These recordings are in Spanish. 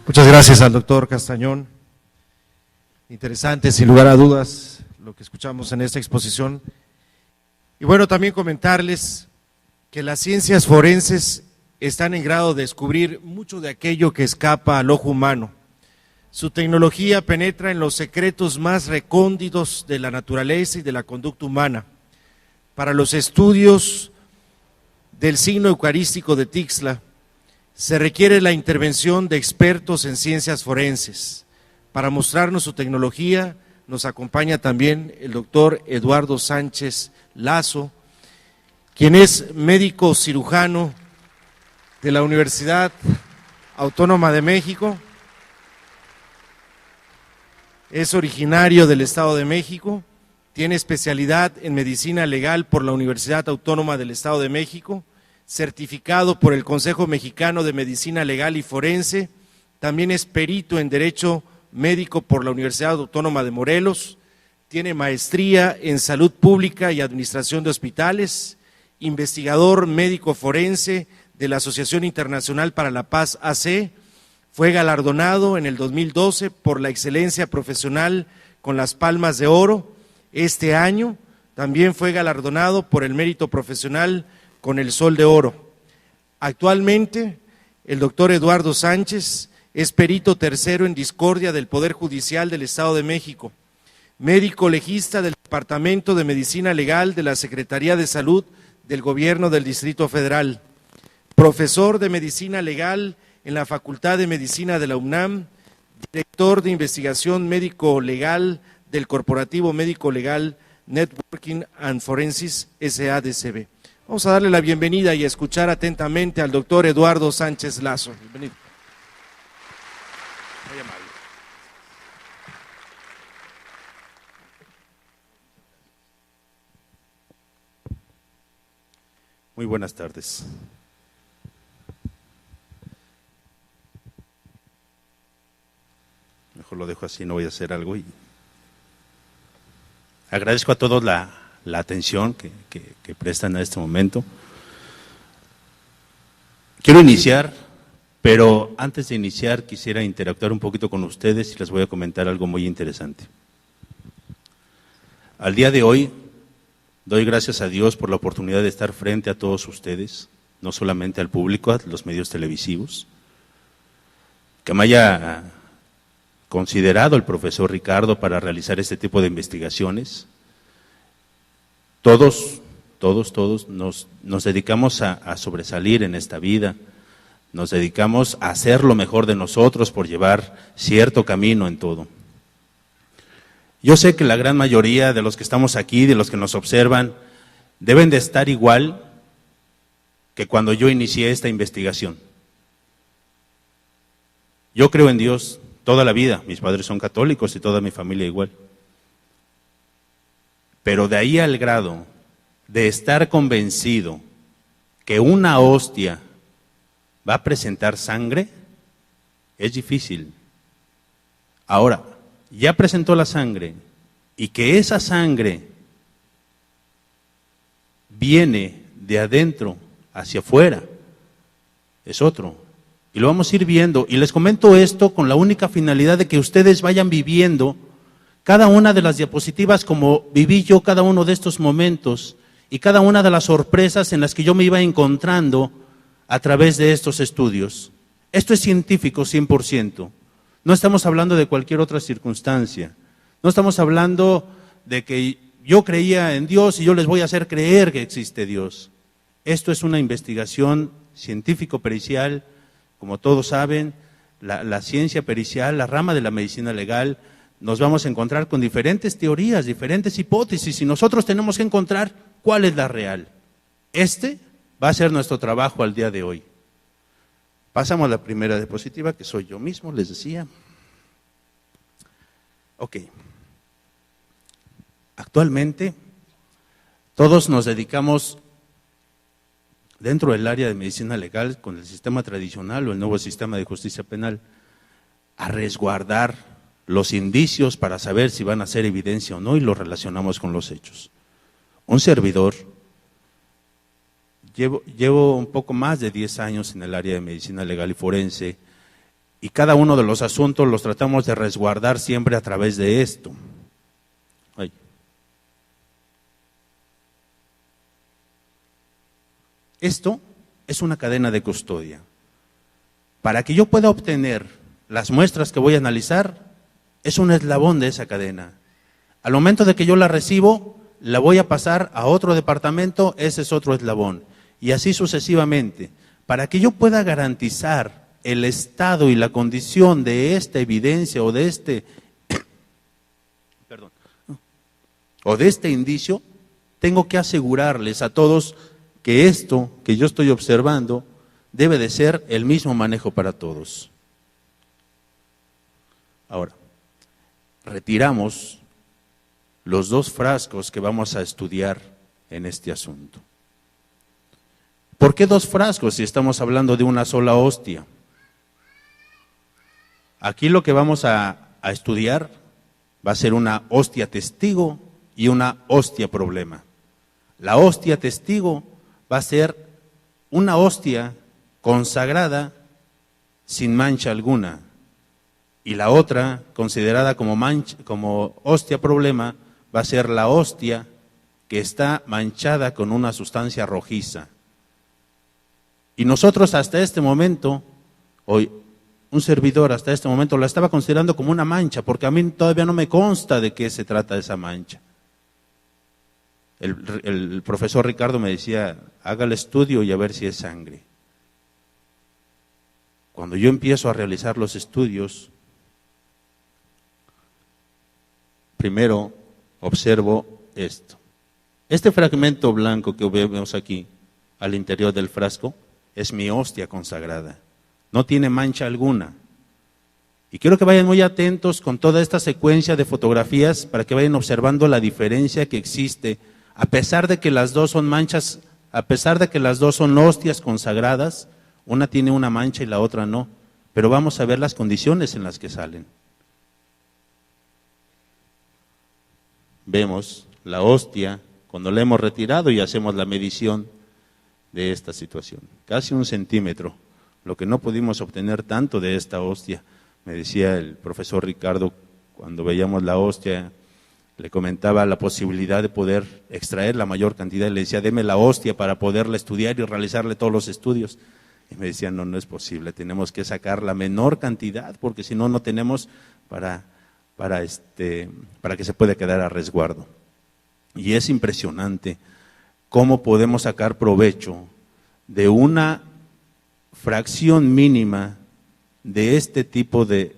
Muchas gracias al doctor Castañón. Interesante, sin lugar a dudas, lo que escuchamos en esta exposición. Y bueno, también comentarles que las ciencias forenses están en grado de descubrir mucho de aquello que escapa al ojo humano. Su tecnología penetra en los secretos más recónditos de la naturaleza y de la conducta humana. Para los estudios del signo eucarístico de Tixla, se requiere la intervención de expertos en ciencias forenses. Para mostrarnos su tecnología, nos acompaña también el doctor Eduardo Sánchez Lazo, quien es médico cirujano de la Universidad Autónoma de México, es originario del Estado de México, tiene especialidad en medicina legal por la Universidad Autónoma del Estado de México, certificado por el Consejo Mexicano de Medicina Legal y Forense, también es perito en Derecho Médico por la Universidad Autónoma de Morelos, tiene maestría en Salud Pública y Administración de Hospitales, investigador médico forense de la Asociación Internacional para la Paz AC, fue galardonado en el 2012 por la excelencia profesional con las Palmas de Oro. Este año también fue galardonado por el mérito profesional con el Sol de Oro. Actualmente, el doctor Eduardo Sánchez es perito tercero en discordia del Poder Judicial del Estado de México, médico legista del Departamento de Medicina Legal de la Secretaría de Salud del Gobierno del Distrito Federal, profesor de Medicina Legal en la Facultad de Medicina de la UNAM, director de Investigación Médico Legal del Corporativo Médico Legal Networking and Forensics SADCB. Vamos a darle la bienvenida y a escuchar atentamente al doctor Eduardo Sánchez Lazo. Bienvenido. Muy amable. Muy buenas tardes. Mejor lo dejo así, no voy a hacer algo. Y agradezco a todos la atención que prestan a este momento. Quiero iniciar, pero antes de iniciar quisiera interactuar un poquito con ustedes y les voy a comentar algo muy interesante. Al día de hoy, doy gracias a Dios por la oportunidad de estar frente a todos ustedes, no solamente al público, a los medios televisivos, que me haya considerado el profesor Ricardo para realizar este tipo de investigaciones. Todos nos dedicamos a sobresalir en esta vida, nos dedicamos a hacer lo mejor de nosotros por llevar cierto camino en todo. Yo sé que la gran mayoría de los que estamos aquí, de los que nos observan, deben de estar igual que cuando yo inicié esta investigación. Yo creo en Dios toda la vida, mis padres son católicos y toda mi familia igual. Pero de ahí al grado de estar convencido que una hostia va a presentar sangre, es difícil. Ahora, ya presentó la sangre y que esa sangre viene de adentro hacia afuera, es otro. Y lo vamos a ir viendo. Y les comento esto con la única finalidad de que ustedes vayan viviendo cada una de las diapositivas como viví yo cada uno de estos momentos y cada una de las sorpresas en las que yo me iba encontrando a través de estos estudios. Esto es científico 100%. No estamos hablando de cualquier otra circunstancia. No estamos hablando de que yo creía en Dios y yo les voy a hacer creer que existe Dios. Esto es una investigación científico-pericial. Como todos saben, la ciencia pericial, la rama de la medicina legal, nos vamos a encontrar con diferentes teorías, diferentes hipótesis, y nosotros tenemos que encontrar cuál es la real. Este va a ser nuestro trabajo al día de hoy. Pasamos a la primera diapositiva, que soy yo mismo, les decía. Ok. Actualmente, todos nos dedicamos dentro del área de medicina legal, con el sistema tradicional o el nuevo sistema de justicia penal, a resguardar los indicios para saber si van a ser evidencia o no, y lo relacionamos con los hechos. Un servidor, llevo un poco más de 10 años en el área de medicina legal y forense, Y cada uno de los asuntos los tratamos de resguardar siempre a través de esto. Ay. Esto es una cadena de custodia. Para que yo pueda obtener las muestras que voy a analizar, es un eslabón de esa cadena. Al momento de que yo la recibo, la voy a pasar a otro departamento, ese es otro eslabón. Y así sucesivamente. Para que yo pueda garantizar el estado y la condición de esta evidencia o de este indicio, tengo que asegurarles a todos que esto que yo estoy observando debe de ser el mismo manejo para todos. Ahora, retiramos los 2 frascos que vamos a estudiar en este asunto. ¿Por qué 2 frascos si estamos hablando de una sola hostia? Aquí lo que vamos a estudiar va a ser una hostia testigo y una hostia problema. La hostia testigo va a ser una hostia consagrada sin mancha alguna. Y la otra, considerada como hostia problema, va a ser la hostia que está manchada con una sustancia rojiza. Y nosotros hasta este momento, hoy un servidor hasta este momento la estaba considerando como una mancha, porque a mí todavía no me consta de qué se trata esa mancha. El profesor Ricardo me decía, haga el estudio y a ver si es sangre. Cuando yo empiezo a realizar los estudios, primero observo esto. Este fragmento blanco que vemos aquí, al interior del frasco, es mi hostia consagrada. No tiene mancha alguna. Y quiero que vayan muy atentos con toda esta secuencia de fotografías para que vayan observando la diferencia que existe. A pesar de que las dos son manchas, a pesar de que las dos son hostias consagradas, una tiene una mancha y la otra no. Pero vamos a ver las condiciones en las que salen. Vemos la hostia cuando la hemos retirado y hacemos la medición de esta situación. Casi 1 centímetro. Lo que no pudimos obtener tanto de esta hostia, me decía el profesor Ricardo, cuando veíamos la hostia, le comentaba la posibilidad de poder extraer la mayor cantidad, le decía, deme la hostia para poderla estudiar y realizarle todos los estudios. Y me decía, no es posible, tenemos que sacar la menor cantidad, porque si no, no tenemos para que se pueda quedar a resguardo. Y es impresionante cómo podemos sacar provecho de una fracción mínima de este tipo de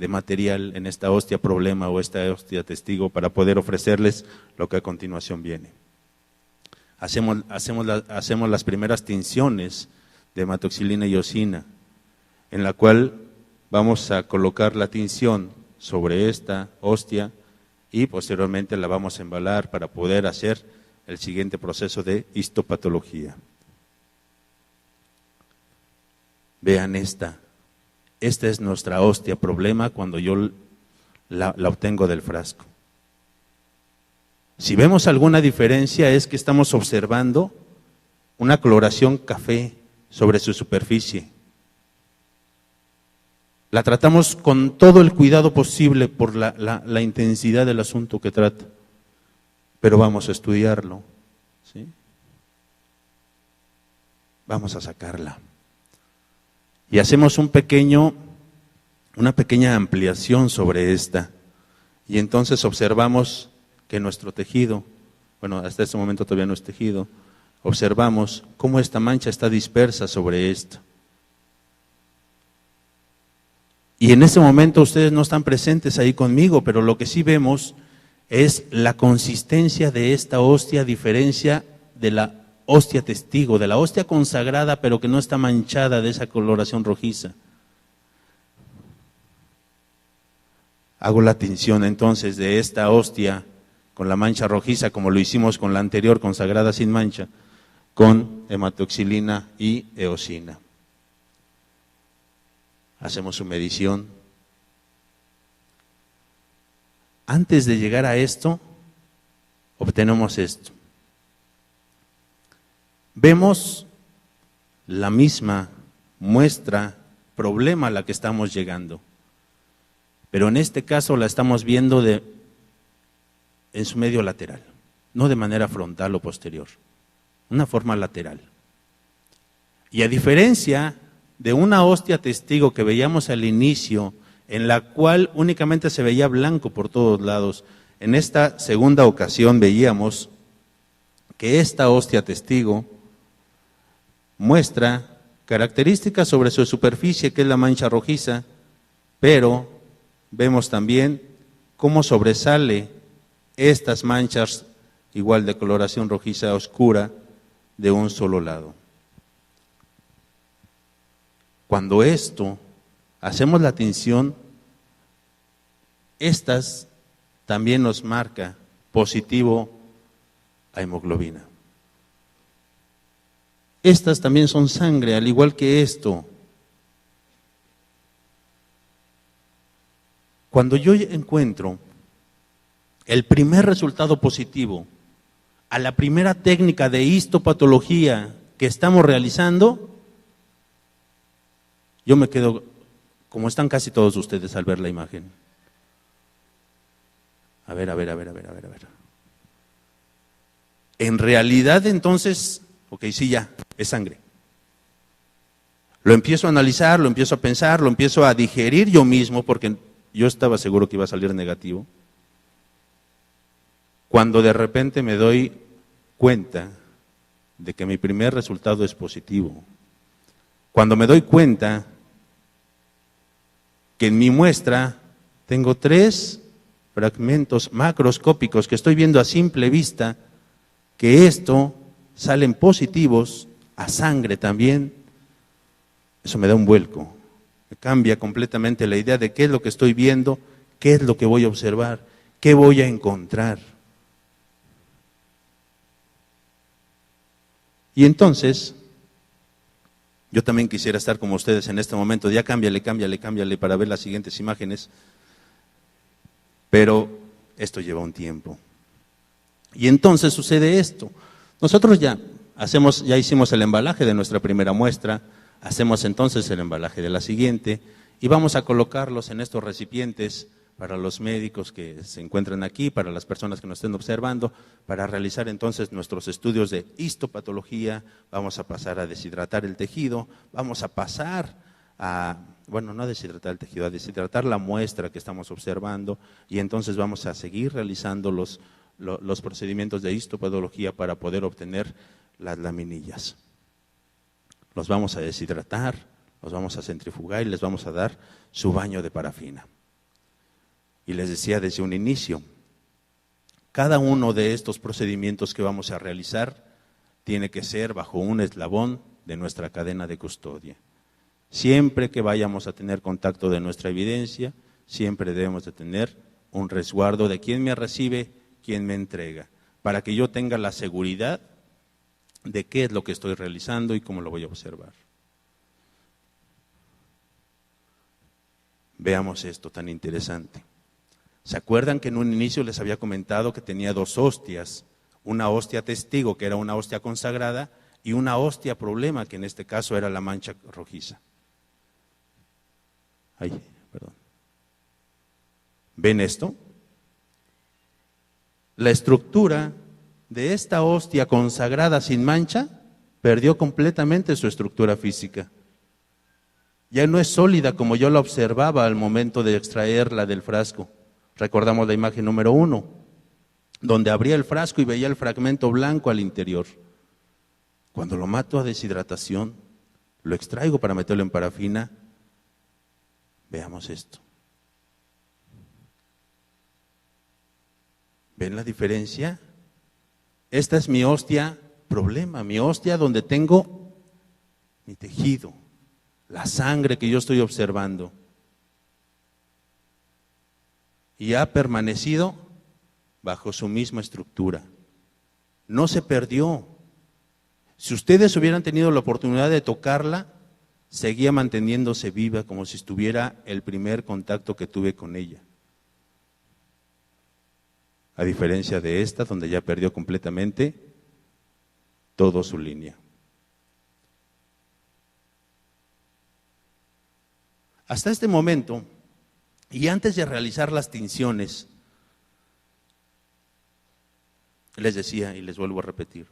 material en esta hostia problema o esta hostia testigo para poder ofrecerles lo que a continuación viene. Hacemos las primeras tinciones de hematoxilina y eosina, en la cual vamos a colocar la tinción sobre esta hostia y posteriormente la vamos a embalar para poder hacer el siguiente proceso de histopatología. Vean esta es nuestra hostia problema cuando yo la obtengo del frasco. Si vemos alguna diferencia es que estamos observando una coloración café sobre su superficie. La tratamos con todo el cuidado posible por la intensidad del asunto que trata, pero vamos a estudiarlo, ¿sí? Vamos a sacarla. Y hacemos una pequeña ampliación sobre esta. Y entonces observamos que nuestro tejido, bueno, hasta este momento todavía no es tejido, observamos cómo esta mancha está dispersa sobre esto. Y en ese momento ustedes no están presentes ahí conmigo, pero lo que sí vemos es la consistencia de esta hostia, a diferencia de la hostia testigo, de la hostia consagrada, pero que no está manchada de esa coloración rojiza. Hago la tinción entonces de esta hostia con la mancha rojiza, como lo hicimos con la anterior consagrada sin mancha, con hematoxilina y eosina. Hacemos su medición. Antes de llegar a esto, obtenemos esto. Vemos la misma muestra problema a la que estamos llegando. Pero en este caso la estamos viendo en su medio lateral, no de manera frontal o posterior, una forma lateral. Y a diferencia de una hostia testigo que veíamos al inicio, en la cual únicamente se veía blanco por todos lados, en esta segunda ocasión veíamos que esta hostia testigo muestra características sobre su superficie, que es la mancha rojiza, pero vemos también cómo sobresale estas manchas igual de coloración rojiza oscura de un solo lado. Cuando esto hacemos la tinción, estas también nos marca positivo a hemoglobina. Estas también son sangre, al igual que esto. Cuando yo encuentro el primer resultado positivo a la primera técnica de histopatología que estamos realizando, yo me quedo, como están casi todos ustedes al ver la imagen. A ver. En realidad, entonces, ok, sí, ya, es sangre. Lo empiezo a analizar, lo empiezo a pensar, lo empiezo a digerir yo mismo, porque yo estaba seguro que iba a salir negativo. Cuando de repente me doy cuenta de que mi primer resultado es positivo. Cuando me doy cuenta que en mi muestra tengo 3 fragmentos macroscópicos que estoy viendo a simple vista, que esto salen positivos a sangre también, eso me da un vuelco, me cambia completamente la idea de qué es lo que estoy viendo, qué es lo que voy a observar, qué voy a encontrar. Y entonces, yo también quisiera estar como ustedes en este momento, ya cámbiale para ver las siguientes imágenes, pero esto lleva un tiempo. Y entonces sucede esto. Nosotros ya hicimos el embalaje de nuestra primera muestra, hacemos entonces el embalaje de la siguiente y vamos a colocarlos en estos recipientes para los médicos que se encuentran aquí, para las personas que nos estén observando, para realizar entonces nuestros estudios de histopatología. Vamos a pasar a deshidratar el tejido, vamos a pasar no a deshidratar el tejido, a deshidratar la muestra que estamos observando, y entonces vamos a seguir realizando los procedimientos de histopatología para poder obtener las laminillas. Los vamos a deshidratar, los vamos a centrifugar y les vamos a dar su baño de parafina. Y les decía desde un inicio, cada uno de estos procedimientos que vamos a realizar tiene que ser bajo un eslabón de nuestra cadena de custodia. Siempre que vayamos a tener contacto de nuestra evidencia, siempre debemos de tener un resguardo de quién me recibe, quién me entrega, para que yo tenga la seguridad de qué es lo que estoy realizando y cómo lo voy a observar. Veamos esto tan interesante. ¿Se acuerdan que en un inicio les había comentado que tenía 2 hostias? Una hostia testigo, que era una hostia consagrada, y una hostia problema, que en este caso era la mancha rojiza. ¿Ven esto? La estructura de esta hostia consagrada sin mancha perdió completamente su estructura física. Ya no es sólida como yo la observaba al momento de extraerla del frasco. Recordamos la imagen número 1, donde abría el frasco y veía el fragmento blanco al interior. Cuando lo mato a deshidratación, lo extraigo para meterlo en parafina. Veamos esto. ¿Ven la diferencia? Esta es mi hostia problema, mi hostia donde tengo mi tejido, la sangre que yo estoy observando. Y ha permanecido bajo su misma estructura. No se perdió. Si ustedes hubieran tenido la oportunidad de tocarla, seguía manteniéndose viva como si estuviera el primer contacto que tuve con ella. A diferencia de esta, donde ya perdió completamente toda su línea. Hasta este momento, y antes de realizar las tinciones, les decía y les vuelvo a repetir,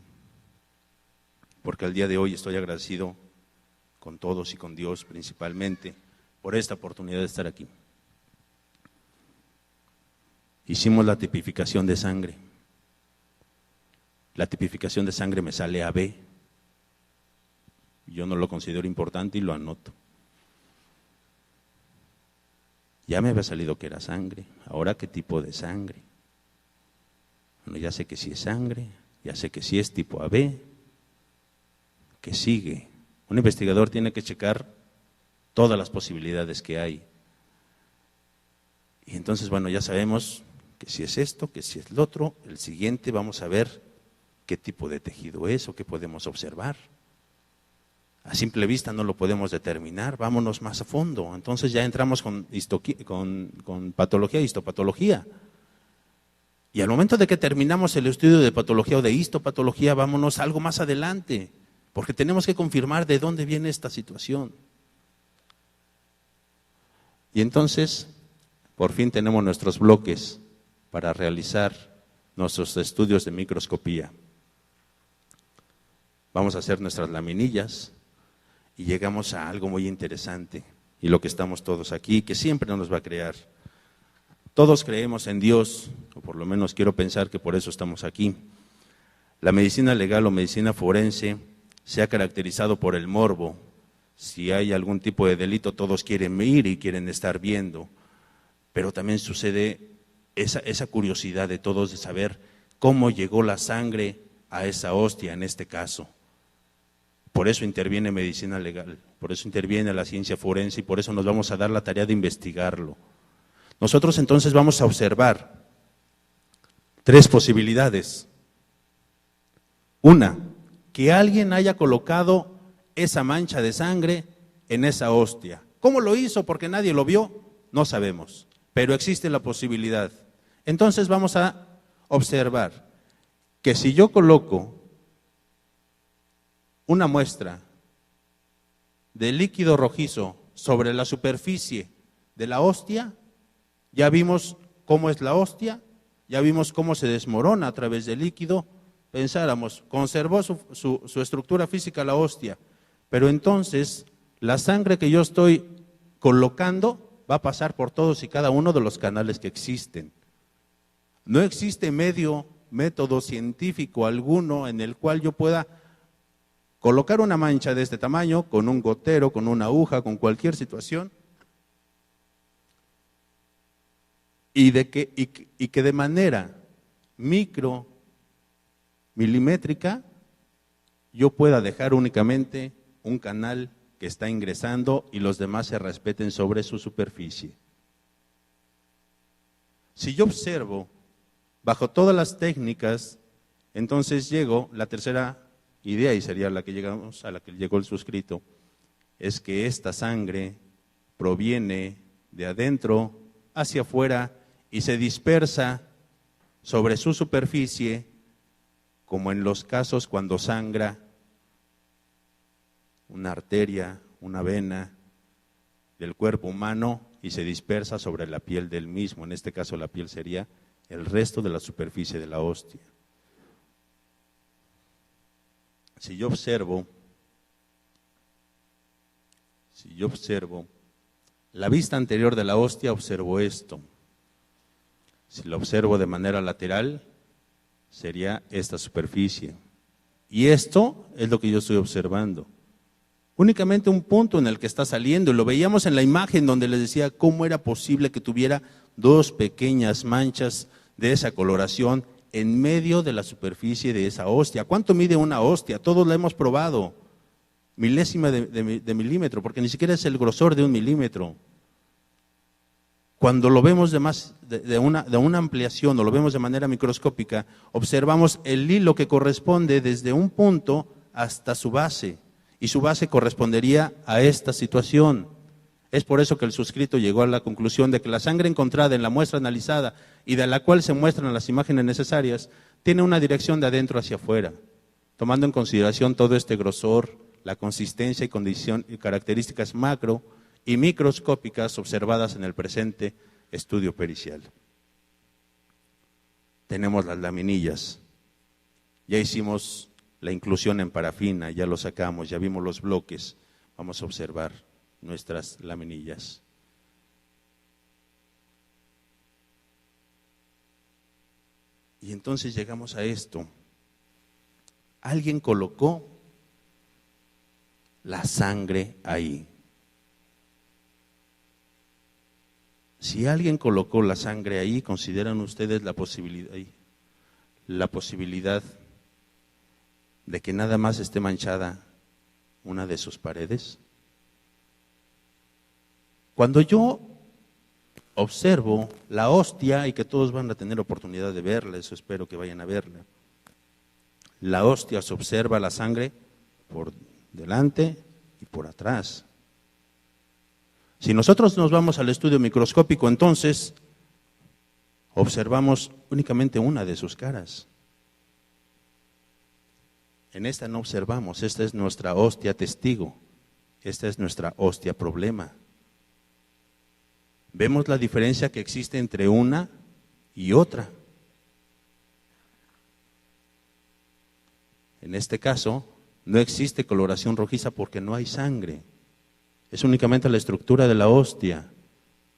porque al día de hoy estoy agradecido con todos y con Dios principalmente por esta oportunidad de estar aquí. Hicimos la tipificación de sangre. La tipificación de sangre me sale AB. Yo no lo considero importante y lo anoto. Ya me había salido que era sangre. Ahora, ¿qué tipo de sangre? Bueno, ya sé que sí es sangre, ya sé que sí es tipo AB. ¿Qué sigue? Un investigador tiene que checar todas las posibilidades que hay. Y entonces, bueno, ya sabemos que si es esto, que si es lo otro. El siguiente vamos a ver qué tipo de tejido es o qué podemos observar. A simple vista no lo podemos determinar, vámonos más a fondo. Entonces ya entramos con patología e histopatología. Y al momento de que terminamos el estudio de patología o de histopatología, vámonos algo más adelante, porque tenemos que confirmar de dónde viene esta situación. Y entonces, por fin tenemos nuestros bloques para realizar nuestros estudios de microscopía. Vamos a hacer nuestras laminillas y llegamos a algo muy interesante, y lo que estamos todos aquí, que siempre nos va a crear. Todos creemos en Dios, o por lo menos quiero pensar que por eso estamos aquí. La medicina legal o medicina forense se ha caracterizado por el morbo. Si hay algún tipo de delito, todos quieren ir y quieren estar viendo, pero también sucede esa curiosidad de todos de saber cómo llegó la sangre a esa hostia en este caso. Por eso interviene medicina legal, por eso interviene la ciencia forense y por eso nos vamos a dar la tarea de investigarlo. Nosotros entonces vamos a observar 3 posibilidades. Una, que alguien haya colocado esa mancha de sangre en esa hostia. ¿Cómo lo hizo? Porque nadie lo vio, no sabemos, pero existe la posibilidad. Entonces vamos a observar que si yo coloco una muestra de líquido rojizo sobre la superficie de la hostia, ya vimos cómo es la hostia, ya vimos cómo se desmorona a través del líquido. Pensáramos, conservó su estructura física la hostia, pero entonces la sangre que yo estoy colocando va a pasar por todos y cada uno de los canales que existen. No existe método científico alguno en el cual yo pueda colocar una mancha de este tamaño con un gotero, con una aguja, con cualquier situación, y que de manera milimétrica yo pueda dejar únicamente un canal que está ingresando y los demás se respeten sobre su superficie. Si yo observo bajo todas las técnicas, entonces llego, la tercera idea, y sería la que llegamos, a la que llegó el suscrito, es que esta sangre proviene de adentro hacia afuera y se dispersa sobre su superficie, como en los casos cuando sangra una arteria, una vena del cuerpo humano y se dispersa sobre la piel del mismo. En este caso la piel sería el resto de la superficie de la hostia. Si yo observo la vista anterior de la hostia, observo esto. Si lo observo de manera lateral, sería esta superficie. Y esto es lo que yo estoy observando. Únicamente un punto en el que está saliendo, y lo veíamos en la imagen donde les decía cómo era posible que tuviera 2 pequeñas manchas de esa coloración en medio de la superficie de esa hostia. ¿Cuánto mide una hostia? Todos la hemos probado. Milésima de milímetro, porque ni siquiera es el grosor de 1 milímetro. Cuando lo vemos de una ampliación o lo vemos de manera microscópica, observamos el hilo que corresponde desde un punto hasta su base, y su base correspondería a esta situación. Es por eso que el suscrito llegó a la conclusión de que la sangre encontrada en la muestra analizada y de la cual se muestran las imágenes necesarias, tiene una dirección de adentro hacia afuera, tomando en consideración todo este grosor, la consistencia y condición y características macro y microscópicas observadas en el presente estudio pericial. Tenemos las laminillas, ya hicimos la inclusión en parafina, ya lo sacamos, ya vimos los bloques, vamos a observar nuestras laminillas. Y entonces llegamos a esto. Alguien colocó la sangre ahí. Si alguien colocó la sangre ahí, ¿consideran ustedes la posibilidad de que nada más esté manchada una de sus paredes? Cuando yo observo la hostia, y que todos van a tener oportunidad de verla, eso espero que vayan a verla. La hostia se observa la sangre por delante y por atrás. Si nosotros nos vamos al estudio microscópico, entonces observamos únicamente una de sus caras. En esta no observamos, esta es nuestra hostia testigo, esta es nuestra hostia problema. Vemos la diferencia que existe entre una y otra. En este caso, no existe coloración rojiza porque no hay sangre. Es únicamente la estructura de la hostia,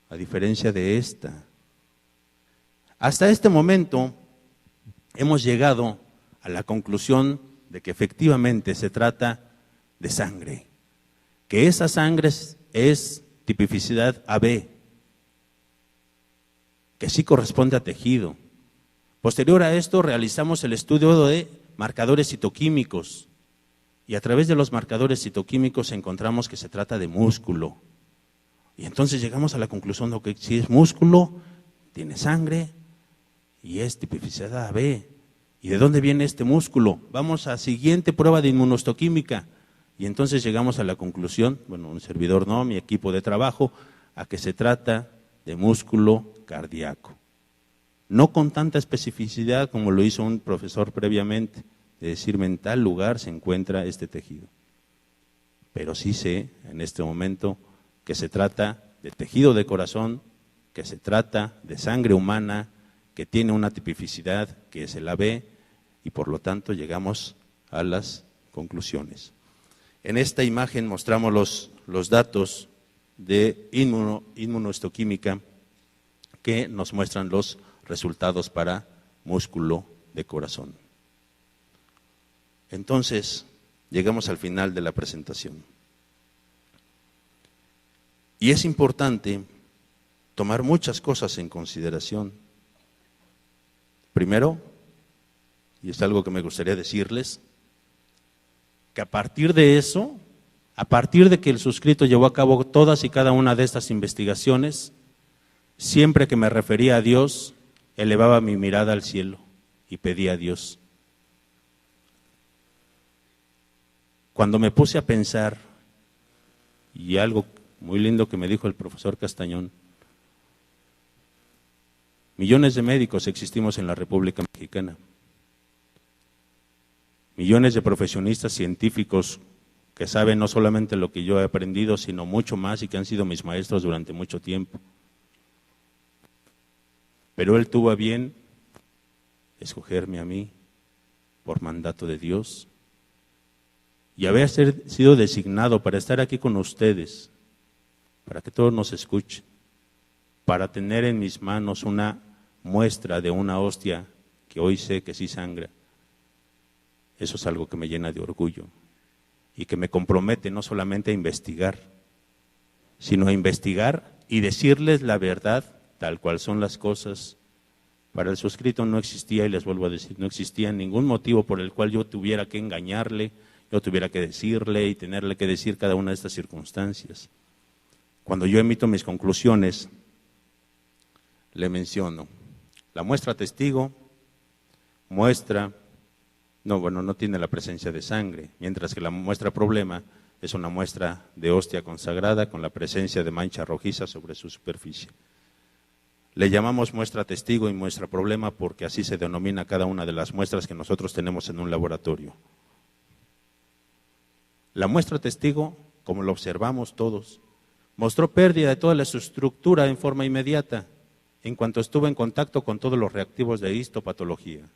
a diferencia de esta. Hasta este momento hemos llegado a la conclusión de que efectivamente se trata de sangre, que esa sangre es tipificidad AB, que sí corresponde a tejido. Posterior a esto realizamos el estudio de marcadores citoquímicos y a través de los marcadores citoquímicos encontramos que se trata de músculo. Y entonces llegamos a la conclusión de que si es músculo, tiene sangre y es tipificidad AB. ¿Y de dónde viene este músculo? Vamos a la siguiente prueba de inmunohistoquímica y entonces llegamos a la conclusión, bueno, un servidor no, mi equipo de trabajo, a que se trata de músculo cardíaco. No con tanta especificidad como lo hizo un profesor previamente, de decirme en tal lugar se encuentra este tejido. Pero sí sé en este momento que se trata de tejido de corazón, que se trata de sangre humana, que tiene una tipificidad que es el AB y por lo tanto llegamos a las conclusiones. En esta imagen mostramos los datos de inmunohistoquímica que nos muestran los resultados para músculo de corazón. Entonces, llegamos al final de la presentación. Y es importante tomar muchas cosas en consideración. Primero, y es algo que me gustaría decirles, que a partir de eso, a partir de que el suscrito llevó a cabo todas y cada una de estas investigaciones, siempre que me refería a Dios, elevaba mi mirada al cielo y pedía a Dios. Cuando me puse a pensar, y algo muy lindo que me dijo el profesor Castañón, millones de médicos existimos en la República Mexicana, millones de profesionistas científicos que saben no solamente lo que yo he aprendido, sino mucho más y que han sido mis maestros durante mucho tiempo. Pero Él tuvo a bien escogerme a mí por mandato de Dios y haber sido designado para estar aquí con ustedes, para que todos nos escuchen, para tener en mis manos una muestra de una hostia que hoy sé que sí sangra. Eso es algo que me llena de orgullo y que me compromete no solamente a investigar, sino a investigar y decirles la verdad tal cual son las cosas. Para el suscrito no existía, y les vuelvo a decir, no existía ningún motivo por el cual yo tuviera que engañarle, yo tuviera que decirle y tenerle que decir cada una de estas circunstancias. Cuando yo emito mis conclusiones, le menciono la muestra testigo, no tiene la presencia de sangre, mientras que la muestra problema es una muestra de hostia consagrada con la presencia de mancha rojiza sobre su superficie. Le llamamos muestra testigo y muestra problema porque así se denomina cada una de las muestras que nosotros tenemos en un laboratorio. La muestra testigo, como lo observamos todos, Mostró pérdida de toda su estructura en forma inmediata, en cuanto estuvo en contacto con todos los reactivos de histopatología.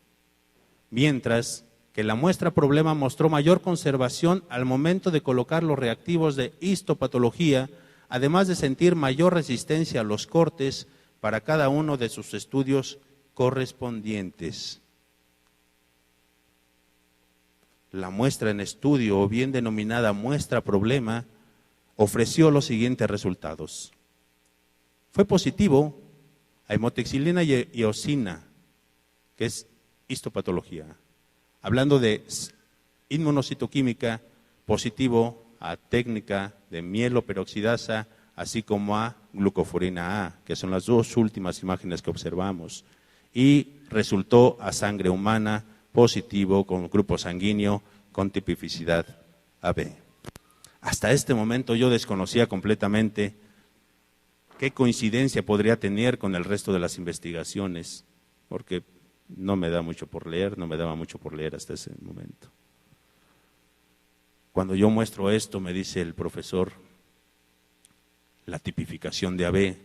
Mientras que la muestra problema mostró mayor conservación al momento de colocar los reactivos de histopatología, además de sentir mayor resistencia a los cortes para cada uno de sus estudios correspondientes. La muestra en estudio, o bien denominada muestra problema, ofreció los siguientes resultados. Fue positivo a hemoxilina y eosina, que es histopatología. Hablando de inmunocitoquímica, positivo a técnica de mieloperoxidasa, así como a glucoforina A, que son las dos últimas imágenes que observamos. Y resultó a sangre humana positivo con grupo sanguíneo con tipicidad AB. Hasta este momento yo desconocía completamente qué coincidencia podría tener con el resto de las investigaciones, porque no me da mucho por leer, no me daba mucho por leer hasta ese momento. Cuando yo muestro esto, me dice el profesor, la tipificación de AB,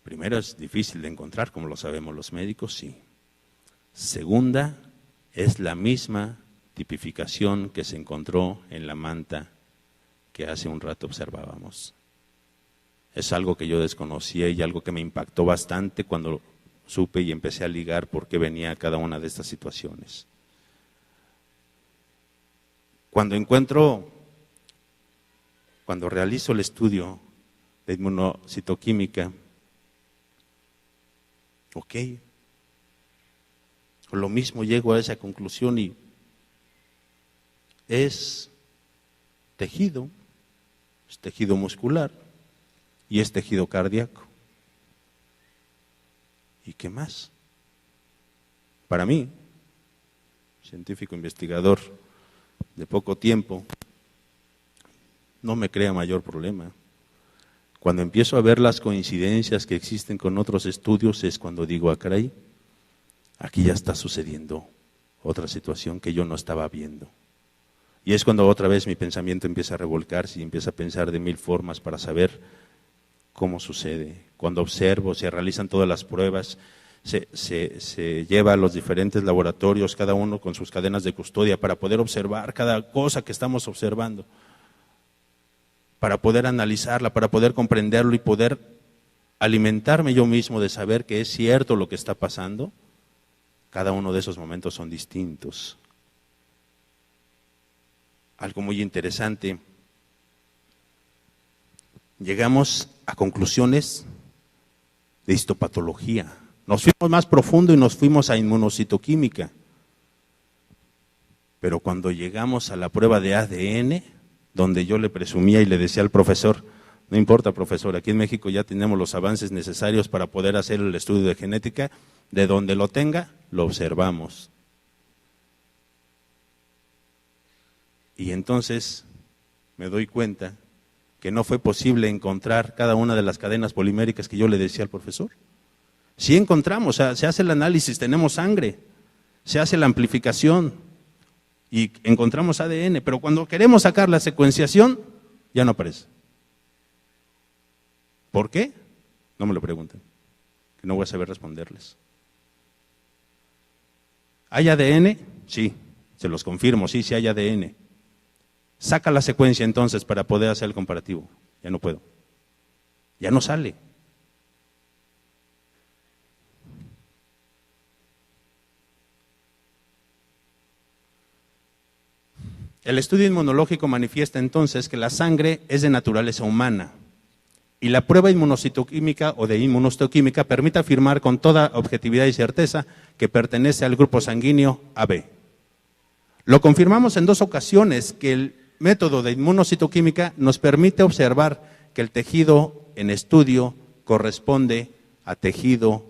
primero es difícil de encontrar, como lo sabemos los médicos, sí. Segunda, es la misma tipificación que se encontró en la manta que hace un rato observábamos. Es algo que yo desconocía y algo que me impactó bastante cuando supe y empecé a ligar por qué venía cada una de estas situaciones. Cuando realizo el estudio de inmunocitoquímica, lo mismo llego a esa conclusión y es tejido muscular y es tejido cardíaco. ¿Y qué más? Para mí, científico investigador de poco tiempo, no me crea mayor problema. Cuando empiezo a ver las coincidencias que existen con otros estudios es cuando digo, caray, aquí ya está sucediendo otra situación que yo no estaba viendo. Y es cuando otra vez mi pensamiento empieza a revolcarse y empieza a pensar de mil formas para saber cómo sucede. Cuando observo, se realizan todas las pruebas, se lleva a los diferentes laboratorios, cada uno con sus cadenas de custodia, para poder observar cada cosa que estamos observando, para poder analizarla, para poder comprenderlo y poder alimentarme yo mismo de saber que es cierto lo que está pasando. Cada uno de esos momentos son distintos. Algo muy interesante, llegamos a conclusiones de histopatología. Nos fuimos más profundo y nos fuimos a inmunocitoquímica. Pero cuando llegamos a la prueba de ADN, donde yo le presumía y le decía al profesor, no importa profesor, aquí en México ya tenemos los avances necesarios para poder hacer el estudio de genética, de donde lo tenga, lo observamos. Y entonces me doy cuenta que no fue posible encontrar cada una de las cadenas poliméricas que yo le decía al profesor. Sí encontramos, o sea, se hace el análisis, tenemos sangre, se hace la amplificación y encontramos ADN, pero cuando queremos sacar la secuenciación, ya no aparece. ¿Por qué? No me lo pregunten, que no voy a saber responderles. ¿Hay ADN? Sí, se los confirmo, sí hay ADN. Saca la secuencia entonces para poder hacer el comparativo. Ya no puedo. Ya no sale. El estudio inmunológico manifiesta entonces que la sangre es de naturaleza humana y la prueba inmunocitoquímica o de inmunohistoquímica permite afirmar con toda objetividad y certeza que pertenece al grupo sanguíneo AB. Lo confirmamos en 2 ocasiones que el método de inmunocitoquímica nos permite observar que el tejido en estudio corresponde a tejido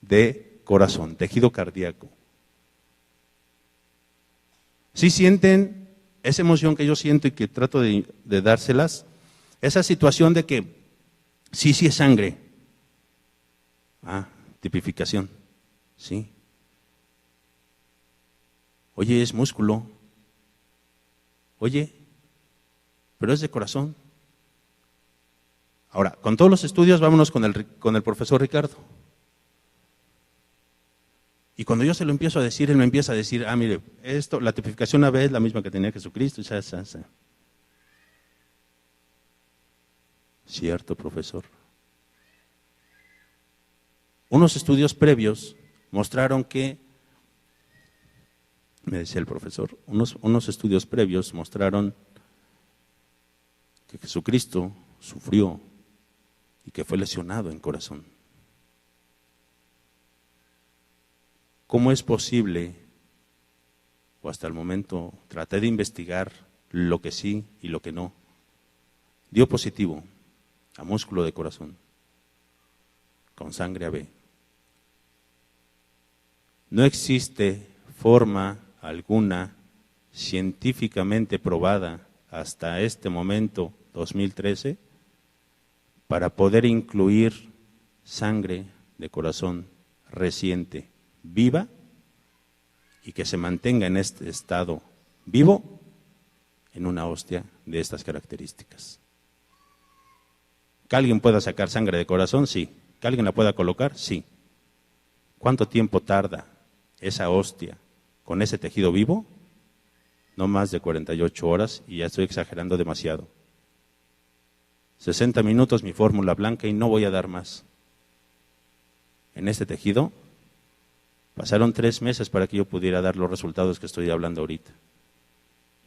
de corazón, tejido cardíaco. ¿Sí sienten esa emoción que yo siento y que trato de dárselas? Esa situación de que sí es sangre. Tipificación. Sí. Oye, es músculo. Oye, pero es de corazón. Ahora, con todos los estudios, vámonos con el profesor Ricardo. Y cuando yo se lo empiezo a decir, él me empieza a decir, mire, la tipificación AB es la misma que tenía Jesucristo. Cierto, profesor. Unos estudios previos mostraron que, me decía el profesor, unos estudios previos mostraron que Jesucristo sufrió y que fue lesionado en corazón. ¿Cómo es posible, o hasta el momento traté de investigar lo que sí y lo que no? Dio positivo a músculo de corazón, con sangre AB. No existe forma alguna científicamente probada hasta este momento, 2013, para poder incluir sangre de corazón reciente, viva, y que se mantenga en este estado vivo en una hostia de estas características. ¿Que alguien pueda sacar sangre de corazón? Sí. ¿Que alguien la pueda colocar? Sí. ¿Cuánto tiempo tarda esa hostia con ese tejido vivo? No más de 48 horas, y ya estoy exagerando demasiado. 60 minutos mi fórmula blanca y no voy a dar más. En este tejido pasaron 3 meses para que yo pudiera dar los resultados que estoy hablando ahorita.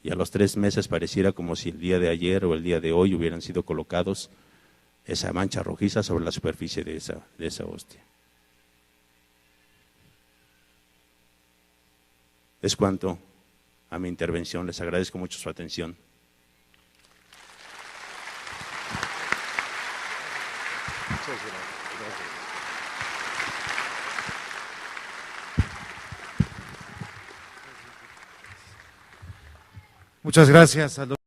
Y a los 3 meses pareciera como si el día de ayer o el día de hoy hubieran sido colocados esa mancha rojiza sobre la superficie de esa hostia. Es cuanto a mi intervención. Les agradezco mucho su atención. Muchas gracias al doctor.